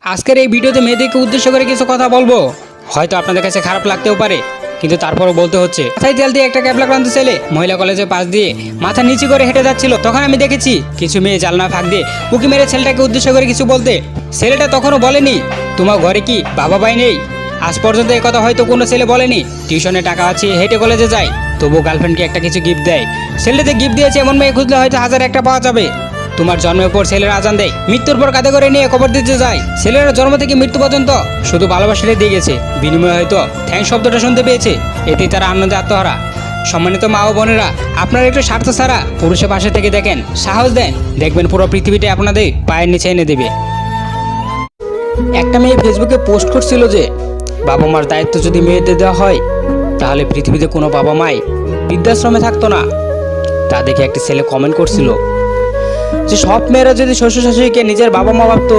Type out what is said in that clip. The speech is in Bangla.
আজকের এই ভিডিওতে মেয়েদেরকে উদ্দেশ্য করে কিছু কথা বলবো। হয়তো আপনাদের কাছে খারাপ লাগতেও পারে, কিন্তু তারপরও বলতে হচ্ছে। মাথায় তেল দিয়ে একটা ক্যাবলাক্রান্ত ছেলে মহিলা কলেজের পাশ দিয়ে মাথা নিচু করে হেঁটে যাচ্ছিল। তখন আমি দেখেছি কিছু মেয়ে জানলা ফাঁক দিয়ে উকি মেরে ছেলেটাকে উদ্দেশ্য করে কিছু বলতে। ছেলেটা তখনও বলেনি তোমার ঘরে কি বাবা ভাই নেই। আজ পর্যন্ত কথা হয়তো কোনো ছেলে বলেনি টিউশনে টাকা আছে হেঁটে কলেজে যায়, তবু গার্লফ্রেন্ডকে একটা কিছু গিফট দেয়। ছেলেটাতে গিফট দিয়েছে এমন মেয়ে খুঁজলে হয়তো 1000 একটা পাওয়া যাবে। তোমার জন্মের পর ছেলেরা আজান দেয়, মৃত্যুর পর কাঁধে করে নিয়ে কবর দিতে যায়। ছেলেরা জন্ম থেকে মৃত্যু পর্যন্ত শুধু ভালোবাসাটাই দিয়ে গেছে, বিনিময়ে হয়তো থ্যাংক শব্দটা শুনতে পেয়েছে। এতেই তারা আনন্দে আত্মহারা। সম্মানিত মা ও বোনেরা, আপনারা একটু স্বার্থ ছাড়া পুরুষের পাশে থেকে দেখেন, সাহস দেন, দেখবেন পুরো পৃথিবীটা আপনাদের পায়ের নিচে এনে দেবে। একটা মেয়ে ফেসবুকে পোস্ট করছিল যে বাবা মার দায়িত্ব যদি মেয়েদের দেওয়া হয় তাহলে পৃথিবীতে কোনো বাবা মাই বৃদ্ধাশ্রমে থাকতো না। তা দেখে একটি ছেলে কমেন্ট করছিল যে সব মেয়েরা যদি শ্বশুর শাশুড়িকে নিজের বাবা মা ভাবতো